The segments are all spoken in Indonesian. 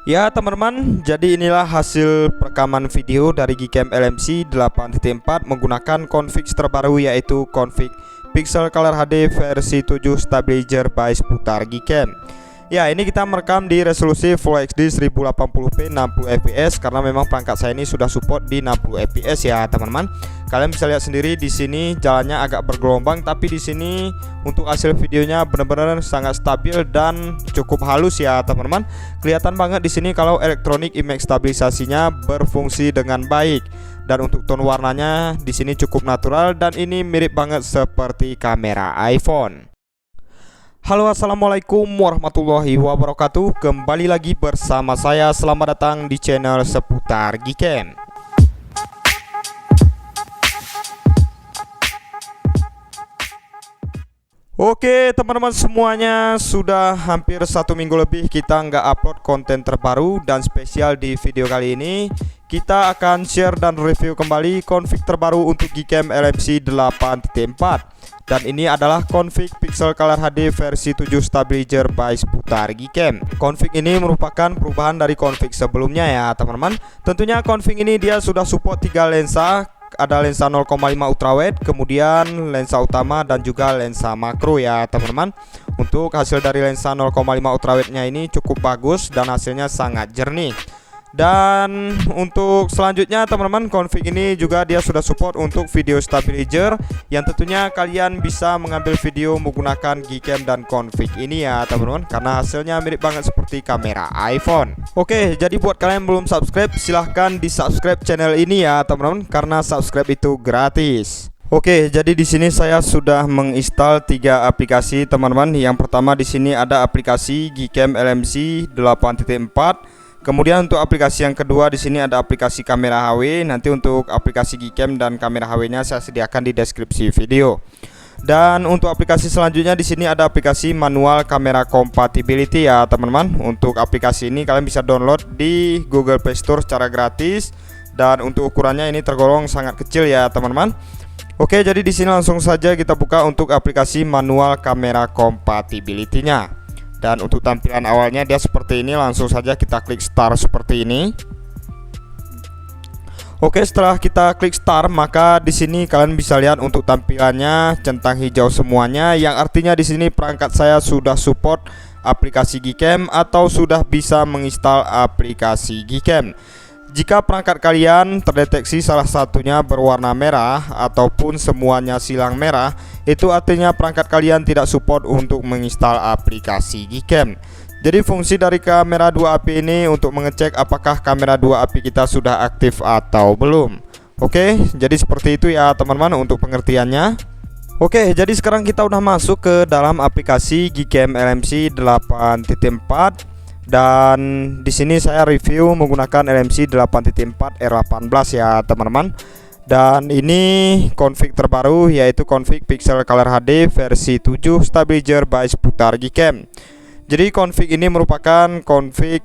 Ya teman-teman, jadi inilah hasil rekaman video dari Gcam LMC 8.4 menggunakan config terbaru, yaitu config Pixel Color HD versi 7 Stabilizer by seputar Gcam. Ya, ini kita merekam di resolusi Full HD 1080p 60 fps karena memang perangkat saya ini sudah support di 60 fps ya teman-teman. Kalian bisa lihat sendiri di sini jalannya agak bergelombang, tapi di sini untuk hasil videonya benar-benar sangat stabil dan cukup halus ya teman-teman. Kelihatan banget di sini kalau elektronik image stabilisasinya berfungsi dengan baik. Dan untuk tone warnanya di sini cukup natural dan ini mirip banget seperti kamera iPhone. Halo, assalamualaikum warahmatullahi wabarakatuh. Kembali lagi bersama saya. Selamat datang di channel seputar Gcam. Oke teman-teman semuanya, sudah hampir 1 minggu lebih kita nggak upload konten terbaru, dan spesial di video kali ini kita akan share dan review kembali config terbaru untuk Gcam LMC 8.4. Dan ini adalah config Pixel Color HD versi 7 Stabilizer by seputar Gcam. Config ini merupakan perubahan dari config sebelumnya ya teman-teman. Tentunya config ini dia sudah support 3 lensa. Ada lensa 0,5 ultrawide, kemudian lensa utama dan juga lensa makro ya teman-teman. Untuk hasil dari lensa 0,5 ultrawide nya ini cukup bagus dan hasilnya sangat jernih. Dan untuk selanjutnya teman-teman, config ini juga dia sudah support untuk video stabilizer, yang tentunya kalian bisa mengambil video menggunakan Gcam dan config ini ya teman-teman, karena hasilnya mirip banget seperti kamera iPhone. Oke, jadi buat kalian yang belum subscribe, silahkan di subscribe channel ini ya teman-teman, karena subscribe itu gratis. Oke, jadi di sini saya sudah menginstal 3 aplikasi teman-teman. Yang pertama di sini ada aplikasi Gcam LMC 8.4. Kemudian untuk aplikasi yang kedua di sini ada aplikasi kamera HW. Nanti untuk aplikasi Gcam dan kamera HW-nya saya sediakan di deskripsi video. Dan untuk aplikasi selanjutnya di sini ada aplikasi manual kamera compatibility ya teman-teman. Untuk aplikasi ini kalian bisa download di Google Play Store secara gratis, dan untuk ukurannya ini tergolong sangat kecil ya teman-teman. Oke, jadi di sini langsung saja kita buka untuk aplikasi manual kamera compatibility-nya. Dan untuk tampilan awalnya dia seperti ini. Langsung saja kita klik start seperti ini. Oke, setelah kita klik start, maka di sini kalian bisa lihat untuk tampilannya centang hijau semuanya, yang artinya di sini perangkat saya sudah support aplikasi Gcam atau sudah bisa menginstal aplikasi Gcam. Jika perangkat kalian terdeteksi salah satunya berwarna merah ataupun semuanya silang merah, itu artinya perangkat kalian tidak support untuk menginstal aplikasi Gcam. Jadi fungsi dari kamera 2 API ini untuk mengecek apakah kamera 2 API kita sudah aktif atau belum. Oke, jadi seperti itu ya teman-teman untuk pengertiannya. Oke, jadi sekarang kita udah masuk ke dalam aplikasi Gcam LMC 8.4. Dan di sini saya review menggunakan LMC 8.4 R18 ya teman-teman. Dan ini config terbaru, yaitu config Pixel Color HD versi 7 Stabilizer by seputar Gcam. Jadi config ini merupakan config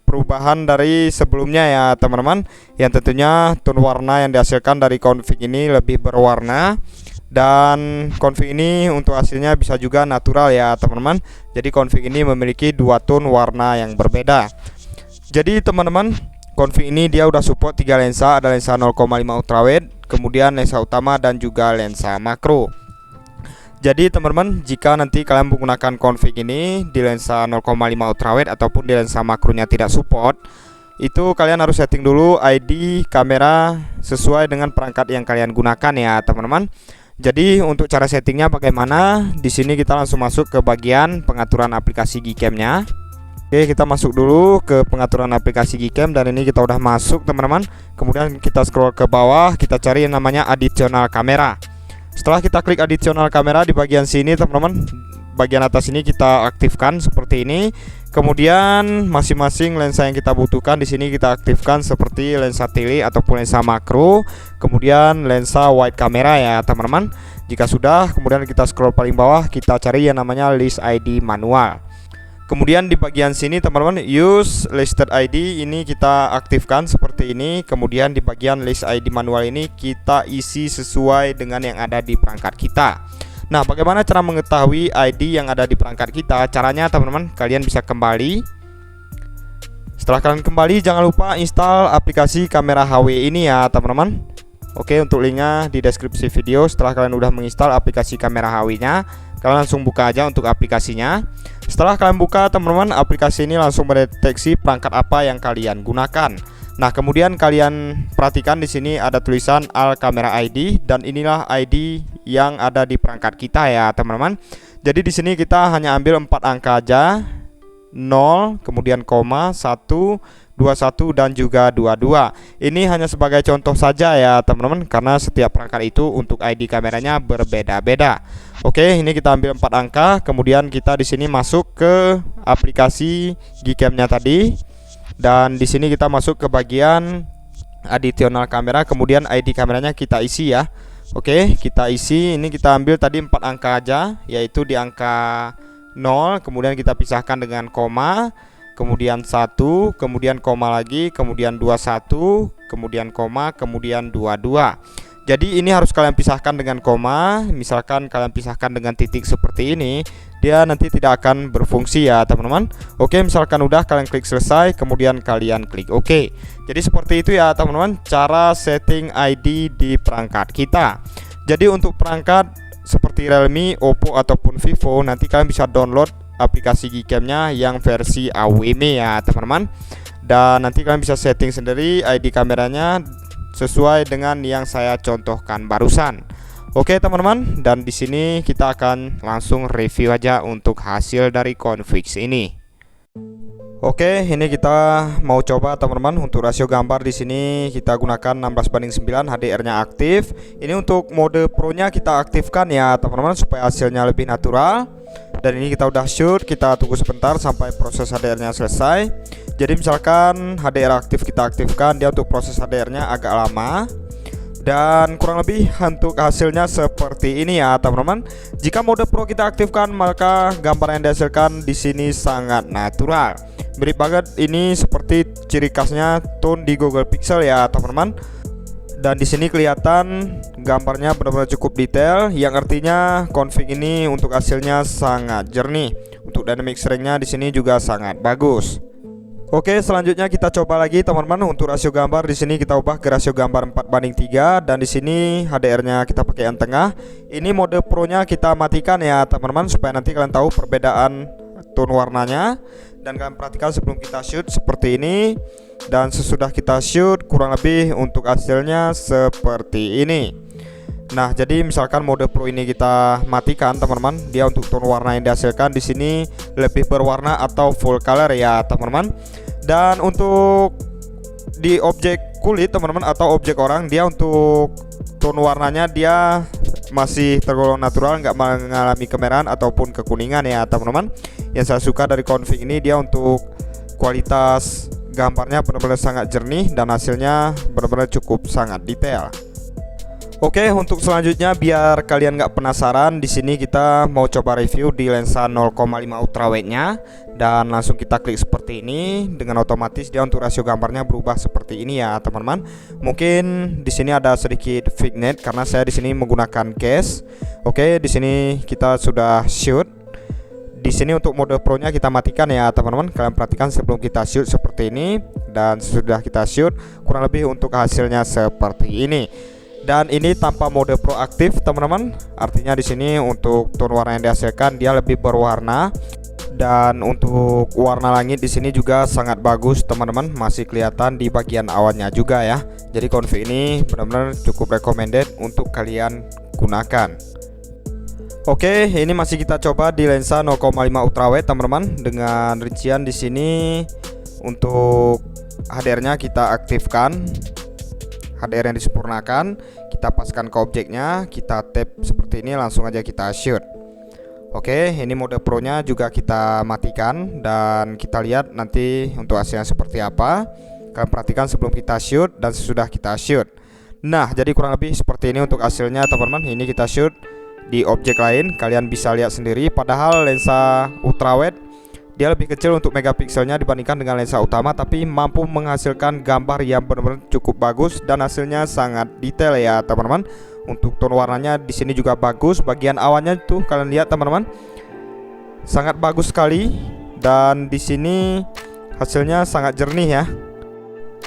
perubahan dari sebelumnya ya teman-teman, yang tentunya tone warna yang dihasilkan dari config ini lebih berwarna. Dan config ini untuk hasilnya bisa juga natural ya teman-teman. Jadi config ini memiliki 2 tone warna yang berbeda. Jadi teman-teman, config ini dia udah support 3 lensa. Ada lensa 0,5 ultrawide, kemudian lensa utama dan juga lensa makro. Jadi teman-teman, jika nanti kalian menggunakan config ini di lensa 0,5 ultrawide ataupun di lensa makronya tidak support, itu kalian harus setting dulu ID kamera sesuai dengan perangkat yang kalian gunakan ya teman-teman. Jadi untuk cara settingnya bagaimana? Di sini kita langsung masuk ke bagian pengaturan aplikasi Gcam-nya. Oke, kita masuk dulu ke pengaturan aplikasi Gcam, dan ini kita udah masuk teman-teman. Kemudian kita scroll ke bawah, kita cari yang namanya additional kamera. Setelah kita klik additional kamera di bagian sini teman-teman, bagian atas ini kita aktifkan seperti ini. Kemudian masing-masing lensa yang kita butuhkan di sini kita aktifkan, seperti lensa tele ataupun lensa makro, kemudian lensa wide kamera ya teman-teman. Jika sudah, kemudian kita scroll paling bawah, kita cari yang namanya list ID manual. Kemudian di bagian sini teman-teman, use listed ID ini kita aktifkan seperti ini. Kemudian di bagian list ID manual ini kita isi sesuai dengan yang ada di perangkat kita. Nah, bagaimana cara mengetahui ID yang ada di perangkat kita? Caranya teman-teman, kalian bisa kembali. Setelah kalian kembali, jangan lupa install aplikasi kamera HW ini ya teman-teman. Oke, untuk linknya di deskripsi video. Setelah kalian udah menginstal aplikasi kamera HW-nya, kalian langsung buka aja untuk aplikasinya. Setelah kalian buka teman-teman, aplikasi ini langsung mendeteksi perangkat apa yang kalian gunakan. Nah, kemudian kalian perhatikan di sini ada tulisan Al Camera ID, dan inilah ID yang ada di perangkat kita ya teman-teman. Jadi di sini kita hanya ambil 4 angka aja. 0, kemudian koma, 1, 21 dan juga 22. Ini hanya sebagai contoh saja ya teman-teman, karena setiap perangkat itu untuk ID kameranya berbeda-beda. Oke, ini kita ambil 4 angka, kemudian kita di sini masuk ke aplikasi Gcam-nya tadi, dan di sini kita masuk ke bagian additional kamera, kemudian ID kameranya kita isi ya. Oke, kita isi. Ini kita ambil tadi 4 angka aja, yaitu di angka 0, kemudian kita pisahkan dengan koma, kemudian 1, kemudian koma lagi, kemudian 21, kemudian koma, kemudian 22. Jadi ini harus kalian pisahkan dengan koma. Misalkan kalian pisahkan dengan titik seperti ini, dia nanti tidak akan berfungsi ya teman-teman. Oke, misalkan udah, kalian klik selesai, kemudian kalian klik OK. Jadi seperti itu ya teman-teman, cara setting ID di perangkat kita. Jadi untuk perangkat seperti Realme, Oppo ataupun Vivo, nanti kalian bisa download aplikasi Gcam-nya yang versi AWM ya teman-teman. Dan nanti kalian bisa setting sendiri ID kameranya sesuai dengan yang saya contohkan barusan. Oke teman-teman, dan di sini kita akan langsung review aja untuk hasil dari config ini. Oke, ini kita mau coba teman-teman untuk rasio gambar. Di sini kita gunakan 16:9, HDR-nya aktif. Ini untuk mode Pro-nya kita aktifkan ya teman-teman, supaya hasilnya lebih natural. Dan ini kita udah shoot, kita tunggu sebentar sampai proses HDR-nya selesai. Jadi misalkan HDR aktif kita aktifkan, dia untuk proses HDR-nya agak lama. Dan kurang lebih untuk hasilnya seperti ini ya teman-teman. Jika mode Pro kita aktifkan, maka gambar yang dihasilkan di sini sangat natural. Mirip banget ini seperti ciri khasnya tone di Google Pixel ya teman-teman. Dan di sini kelihatan gambarnya benar-benar cukup detail, yang artinya config ini untuk hasilnya sangat jernih. Untuk dynamic range-nya di sini juga sangat bagus. Oke, selanjutnya kita coba lagi teman-teman untuk rasio gambar. Di sini kita ubah ke rasio gambar 4:3, dan di sini HDR-nya kita pakai yang tengah. Ini mode Pro-nya kita matikan ya teman-teman, supaya nanti kalian tahu perbedaan tone warnanya. Dan kalian perhatikan sebelum kita shoot seperti ini, dan sesudah kita shoot kurang lebih untuk hasilnya seperti ini. Nah, jadi misalkan mode Pro ini kita matikan teman-teman, dia untuk tone warna yang dihasilkan di sini lebih berwarna atau full color ya teman-teman. Dan untuk di objek kulit teman-teman atau objek orang, dia untuk tone warnanya dia masih tergolong natural, nggak mengalami kemerahan ataupun kekuningan ya teman-teman. Yang saya suka dari config ini, dia untuk kualitas gambarnya benar-benar sangat jernih dan hasilnya benar-benar cukup sangat detail. Oke, untuk selanjutnya biar kalian nggak penasaran, di sini kita mau coba review di lensa 0,5 ultrawide-nya, dan langsung kita klik seperti ini. Dengan otomatis dia untuk rasio gambarnya berubah seperti ini ya teman-teman. Mungkin di sini ada sedikit vignette karena saya di sini menggunakan case. Oke, di sini kita sudah shoot. Di sini untuk mode Pro-nya kita matikan ya teman-teman. Kalian perhatikan sebelum kita shoot seperti ini, dan sudah kita shoot kurang lebih untuk hasilnya seperti ini. Dan ini tanpa mode Pro aktif teman-teman. Artinya di sini untuk tone warna yang dihasilkan dia lebih berwarna. Dan untuk warna langit di sini juga sangat bagus teman-teman, masih kelihatan di bagian awannya juga ya. Jadi config ini benar-benar cukup recommended untuk kalian gunakan. Oke, ini masih kita coba di lensa 0,5 ultrawide teman-teman, dengan rincian di sini untuk HDR-nya kita aktifkan. HDR yang disempurnakan, kita paskan ke objeknya, kita tap seperti ini, langsung aja kita shoot. Oke, ini mode Pro-nya juga kita matikan, dan kita lihat nanti untuk hasilnya seperti apa. Kalian perhatikan sebelum kita shoot dan sesudah kita shoot. Nah, jadi kurang lebih seperti ini untuk hasilnya teman-teman. Ini kita shoot di objek lain, kalian bisa lihat sendiri. Padahal lensa ultrawide dia lebih kecil untuk megapikselnya dibandingkan dengan lensa utama, tapi mampu menghasilkan gambar yang benar-benar cukup bagus dan hasilnya sangat detail ya teman-teman. Untuk tone warnanya di sini juga bagus. Bagian awannya tuh kalian lihat teman-teman, sangat bagus sekali. Dan di sini hasilnya sangat jernih ya.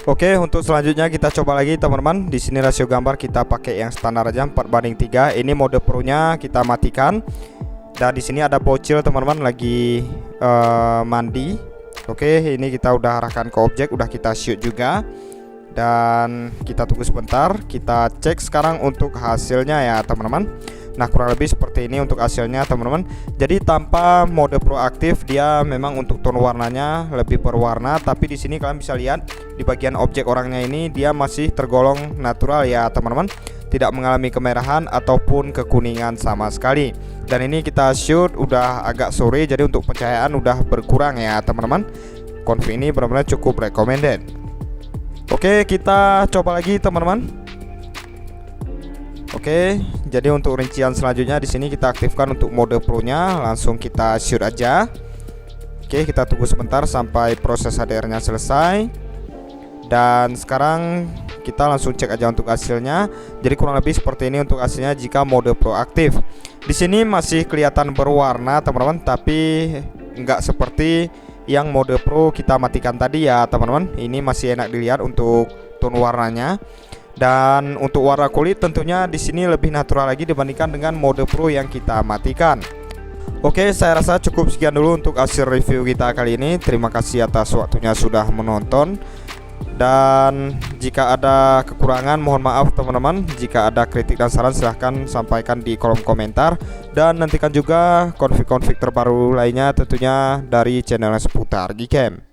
Oke, untuk selanjutnya kita coba lagi teman-teman. Di sini rasio gambar kita pakai yang standar aja 4:3. Ini mode pro-nya kita matikan. Dan di sini ada bocil teman-teman lagi mandi. Oke, ini kita udah arahkan ke objek, udah kita shoot juga. Dan kita tunggu sebentar. Kita cek sekarang untuk hasilnya ya teman-teman. Nah, kurang lebih seperti ini untuk hasilnya teman-teman. Jadi tanpa mode proaktif dia memang untuk tone warnanya lebih berwarna, tapi di sini kalian bisa lihat di bagian objek orangnya ini dia masih tergolong natural ya teman-teman. Tidak mengalami kemerahan ataupun kekuningan sama sekali. Dan ini kita shoot udah agak sore, jadi untuk pencahayaan udah berkurang ya teman-teman. Config ini benar-benar cukup recommended. Oke, kita coba lagi teman-teman. Oke, jadi untuk rincian selanjutnya di sini kita aktifkan untuk mode pro-nya, langsung kita shoot aja. Oke, kita tunggu sebentar sampai proses HDR-nya selesai. Dan sekarang kita langsung cek aja untuk hasilnya. Jadi kurang lebih seperti ini untuk hasilnya jika mode proaktif. Di sini masih kelihatan berwarna teman-teman, tapi nggak seperti yang mode pro kita matikan tadi ya teman-teman. Ini masih enak dilihat untuk tone warnanya. Dan untuk warna kulit tentunya di sini lebih natural lagi dibandingkan dengan mode pro yang kita matikan. Oke, saya rasa cukup sekian dulu untuk hasil review kita kali ini. Terima kasih atas waktunya sudah menonton. Dan jika ada kekurangan mohon maaf teman-teman. Jika ada kritik dan saran silahkan sampaikan di kolom komentar. Dan nantikan juga konfig-konfig terbaru lainnya tentunya dari channel seputar Gcam.